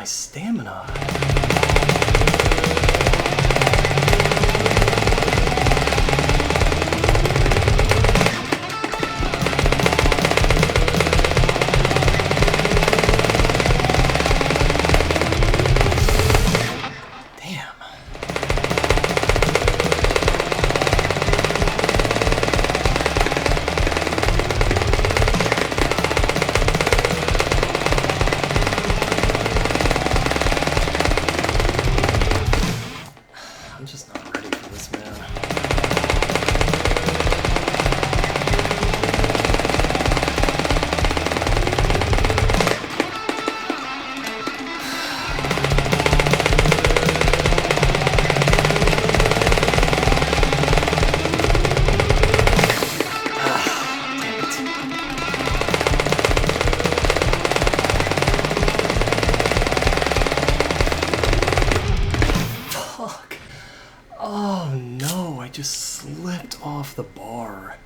stamina. I'm just not ready for this, man. Fuck. Oh no, I just slipped off the bar.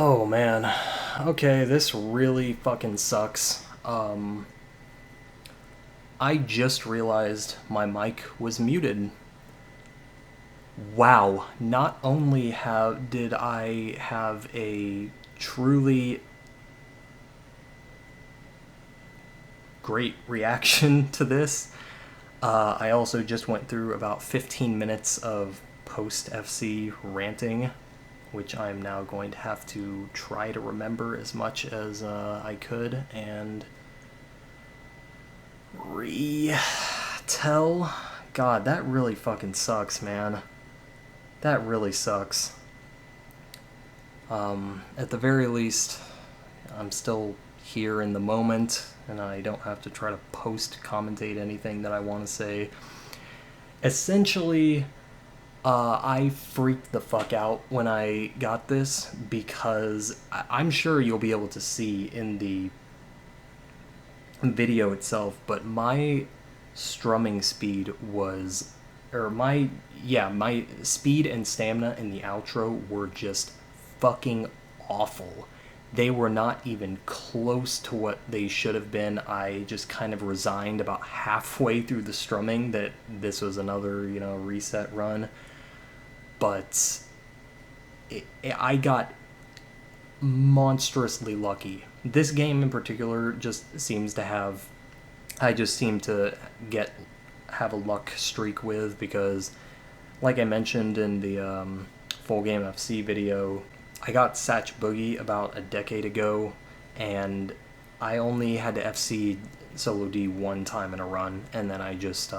Oh man. Okay, this really fucking sucks. I just realized my mic was muted. Wow, not only did I have a truly great reaction to this, I also just went through about 15 minutes of post-FC ranting, which I'm now going to have to try to remember as much as I could and retell. God, that really fucking sucks, man. That really sucks. At the very least, I'm still here in the moment, and I don't have to try to post-commentate anything that I want to say. Essentially, I freaked the fuck out when I got this because I'm sure you'll be able to see in the video itself, but my strumming speed was, my speed and stamina in the outro were just fucking awful. They were not even close to what they should have been. I just kind of resigned about halfway through the strumming that this was another, reset run. But I got monstrously lucky. This game in particular just seems to have, I just seem to have a luck streak with, because like I mentioned in the full game FC video, I got Satch Boogie about a decade ago, and I only had to FC solo D one time in a run, and then I just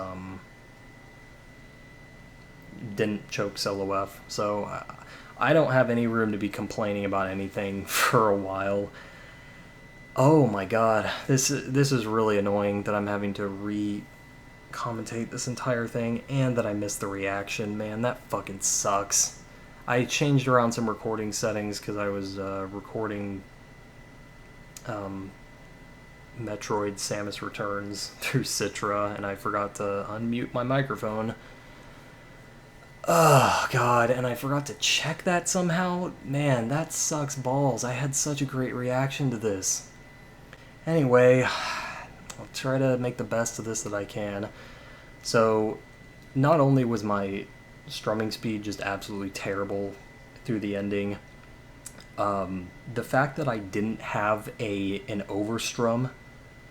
didn't choke solo F. So I don't have any room to be complaining about anything for a while. Oh my god, this is really annoying that I'm having to commentate this entire thing, and that I missed the reaction. Man, that fucking sucks. I changed around some recording settings because I was recording Metroid Samus Returns through Citra, and I forgot to unmute my microphone. Oh god, and I forgot to check that somehow. Man, that sucks balls. I had such a great reaction to this. Anyway, I'll try to make the best of this that I can. So, not only was my strumming speed just absolutely terrible through the ending, the fact that I didn't have an overstrum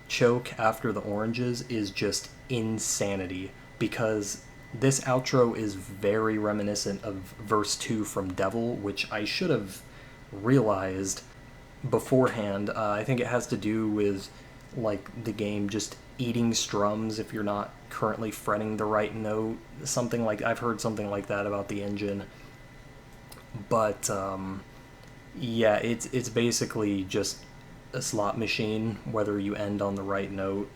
choke after the oranges is just insanity, because this outro is very reminiscent of verse 2 from Devil, which I should have realized beforehand. I think it has to do with like the game just eating strums if you're not currently fretting the right note. Something like, I've heard something like that about the engine. But yeah, it's basically just a slot machine whether you end on the right note.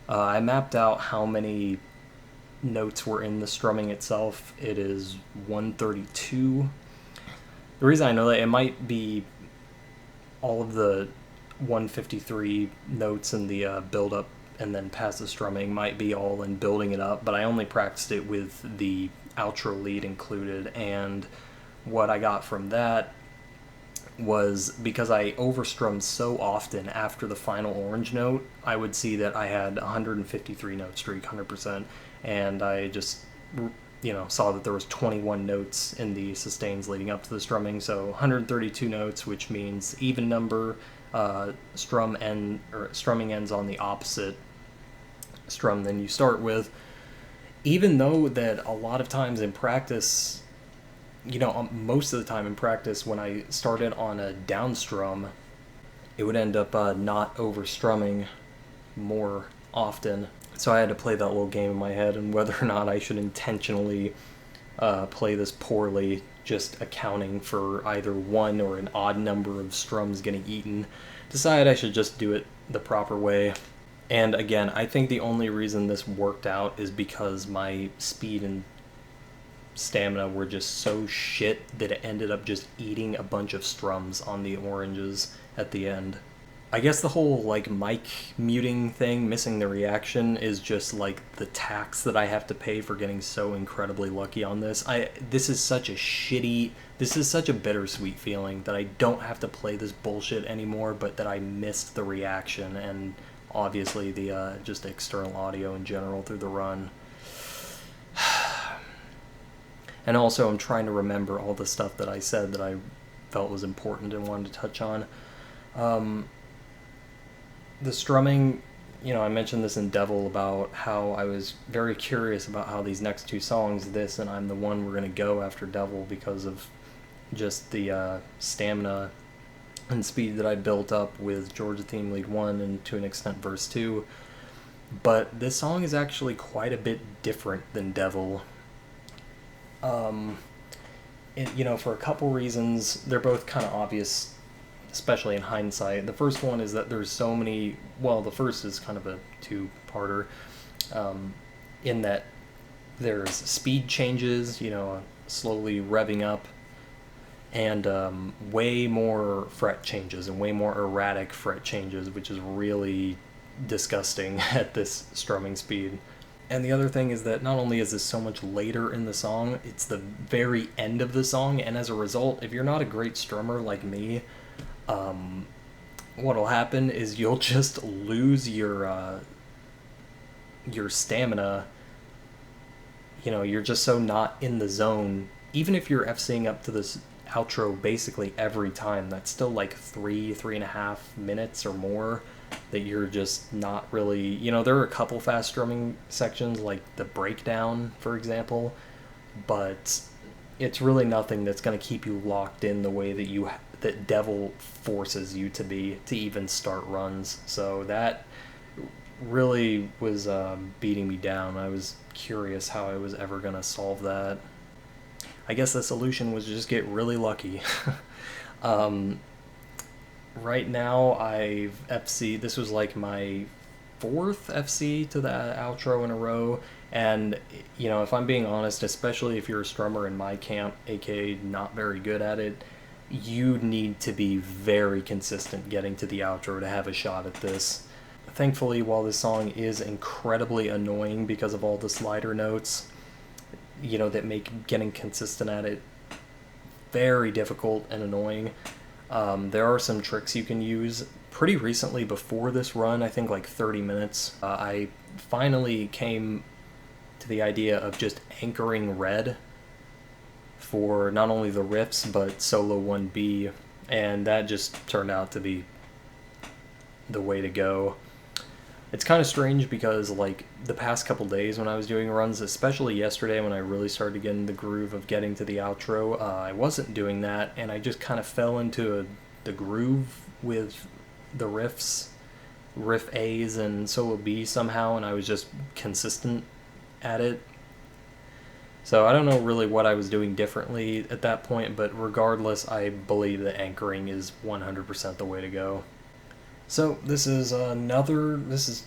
I mapped out how many notes were in the strumming itself. It is 132. The reason I know that, it might be all of the 153 notes in the build-up and then past the strumming might be all in building it up, but I only practiced it with the outro lead included, and what I got from that was, because I overstrummed so often after the final orange note, I would see that I had 153 note streak, 100%, and I just, saw that there was 21 notes in the sustains leading up to the strumming, so 132 notes, which means even number, strumming ends on the opposite strum than you start with. Even though that a lot of times in practice, most of the time in practice, when I started on a down strum, it would end up not overstrumming more often. So I had to play that little game in my head, and whether or not I should intentionally play this poorly, just accounting for either one or an odd number of strums getting eaten, decided I should just do it the proper way. And again, I think the only reason this worked out is because my speed and stamina were just so shit that it ended up just eating a bunch of strums on the oranges at the end. I guess the whole like mic muting thing, missing the reaction, is just like the tax that I have to pay for getting so incredibly lucky on this. This is such a bittersweet feeling that I don't have to play this bullshit anymore, but that I missed the reaction and obviously the just external audio in general through the run. And also I'm trying to remember all the stuff that I said that I felt was important and wanted to touch on. The strumming, I mentioned this in Devil about how I was very curious about how these next two songs, this and I'm the One, were going to go after Devil because of just the stamina and speed that I built up with Georgia Theme Lead 1 and to an extent Verse 2. But this song is actually quite a bit different than Devil. For a couple reasons. They're both kind of obvious, especially in hindsight. The first one is that there's so many, the first is kind of a two-parter, in that there's speed changes, slowly revving up, and way more fret changes and way more erratic fret changes, which is really disgusting at this strumming speed. And the other thing is that not only is this so much later in the song, it's the very end of the song, and as a result, if you're not a great strummer like me, what'll happen is you'll just lose your stamina. You're just so not in the zone. Even if you're FCing up to this outro basically every time, that's still like 3.5 minutes or more that you're just not really, there are a couple fast strumming sections like the breakdown, for example, but it's really nothing that's going to keep you locked in the way that Devil forces you to be to even start runs. So that really was beating me down. I was curious how I was ever going to solve that. I guess the solution was just get really lucky. Right now I've FC'd, this was like my 4th FC to that outro in a row, and if I'm being honest, especially if you're a strummer in my camp, aka not very good at it, you need to be very consistent getting to the outro to have a shot at this. Thankfully, while this song is incredibly annoying because of all the slider notes, that make getting consistent at it very difficult and annoying, there are some tricks you can use. Pretty recently, before this run, I think like 30 minutes, I finally came to the idea of just anchoring red for not only the riffs but solo 1B, and that just turned out to be the way to go. It's kind of strange because like the past couple days when I was doing runs, especially yesterday when I really started to get in the groove of getting to the outro, I wasn't doing that, and I just kind of fell into the groove with the riffs, riff A's and solo B somehow, and I was just consistent at it. So I don't know really what I was doing differently at that point, but regardless, I believe that anchoring is 100% the way to go. So this is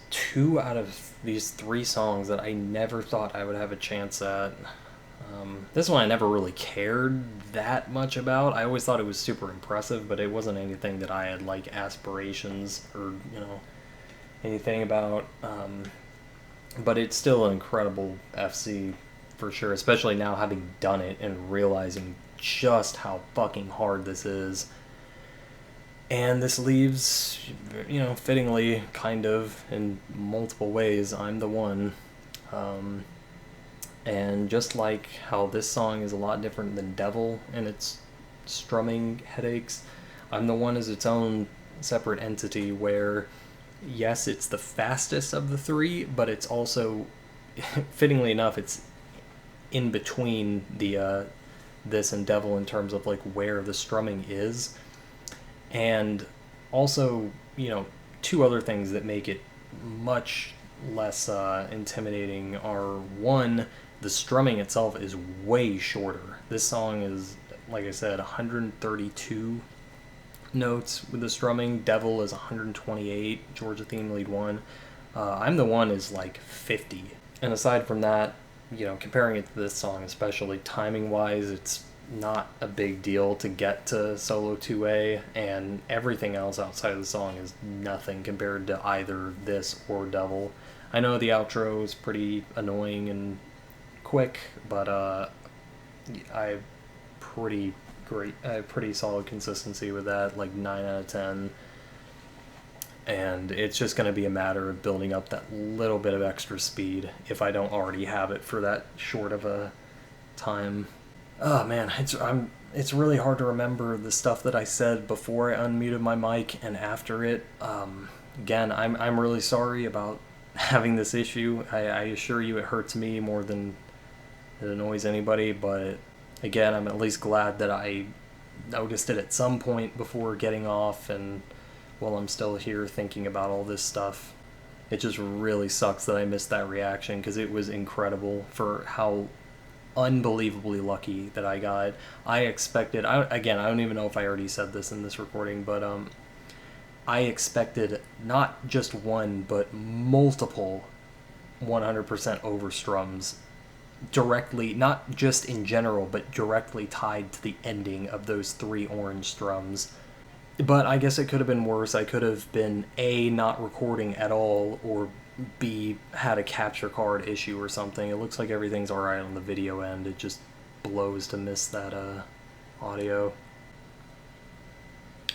2 out of these 3 songs that I never thought I would have a chance at. This one I never really cared that much about. I always thought it was super impressive, but it wasn't anything that I had like aspirations or anything about. But it's still an incredible FC for sure, especially now having done it and realizing just how fucking hard this is. And this leaves, fittingly, kind of, in multiple ways, I'm the One. And just like how this song is a lot different than Devil and its strumming headaches, I'm the One is its own separate entity where, yes, it's the fastest of the 3, but it's also, fittingly enough, it's in between the this and Devil in terms of like where the strumming is. And also, 2 other things that make it much less intimidating are, 1, the strumming itself is way shorter. This song is, like I said, 132 notes with the strumming. Devil is 128, Georgia Theme Lead 1. I'm the One is like 50. And aside from that, comparing it to this song especially, timing-wise, it's not a big deal to get to solo 2A, and everything else outside of the song is nothing compared to either this or Devil. I know the outro is pretty annoying and quick, but I pretty solid consistency with that, like 9 out of 10. And it's just going to be a matter of building up that little bit of extra speed if I don't already have it for that short of a time. Oh man, it's really hard to remember the stuff that I said before I unmuted my mic and after it. Again, I'm really sorry about having this issue. I assure you it hurts me more than it annoys anybody, but again, I'm at least glad that I noticed it at some point before getting off, and while I'm still here thinking about all this stuff. It just really sucks that I missed that reaction, because it was incredible for how unbelievably lucky that I got. I expected, I don't even know if I already said this in this recording, but I expected not just one, but multiple 100% overstrums directly, not just in general, but directly tied to the ending of those 3 orange strums. But I guess it could have been worse. I could have been A, not recording at all, or B, had a capture card issue or something. It looks like everything's alright on the video end. It just blows to miss that audio.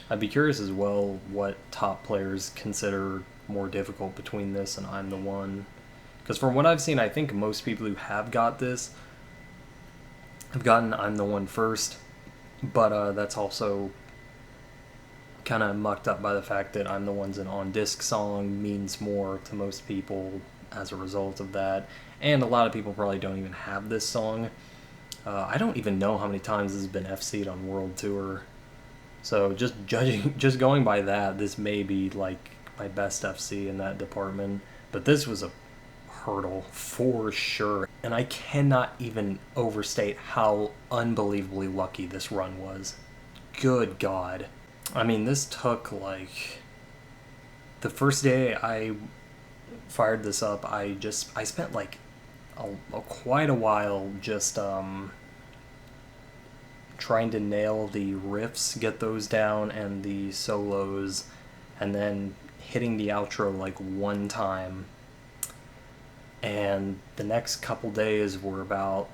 I'd be curious as well what top players consider more difficult between this and I'm the One. Because from what I've seen, I think most people who have got this have gotten I'm the One first. But that's also kind of mucked up by the fact that I'm the One's an on-disc song means more to most people as a result of that. And a lot of people probably don't even have this song. I don't even know how many times this has been FC'd on World Tour. So just going by that, this may be like my best FC in that department. But this was a hurdle for sure. And I cannot even overstate how unbelievably lucky this run was. Good God. I mean, this took, like, the first day I fired this up, I spent, like, quite a while just, trying to nail the riffs, get those down, and the solos, and then hitting the outro, like, one time. And the next couple days were about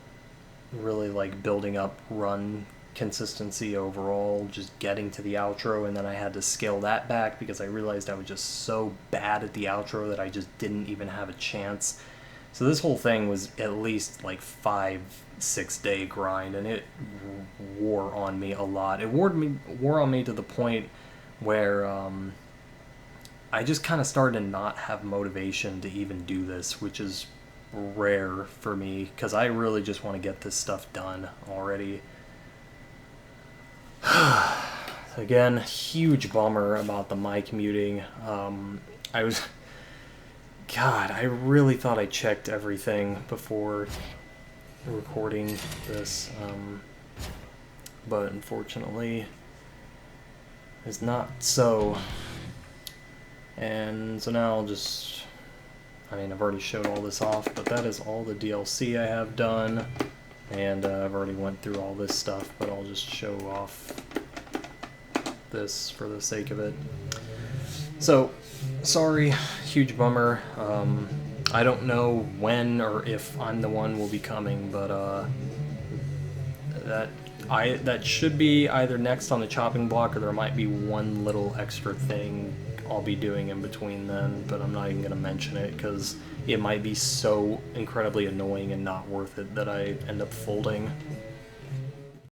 really, like, building up run consistency overall, just getting to the outro, and then I had to scale that back because I realized I was just so bad at the outro that I just didn't even have a chance. So this whole thing was at least like 5-6 day grind, and it wore on me a lot. It wore on me to the point where I just kind of started to not have motivation to even do this, which is rare for me because I really just want to get this stuff done already. Again, huge bummer about the mic muting. I really thought I checked everything before recording this, but unfortunately it's not so. And so now I've already showed all this off, but that is all the DLC I have done. And I've already went through all this stuff, but I'll just show off this for the sake of it. So, sorry, huge bummer. I don't know when or if I'm the One will be coming, but that should be either next on the chopping block, or there might be one little extra thing I'll be doing in between then, but I'm not even going to mention it because it might be so incredibly annoying and not worth it that I end up folding.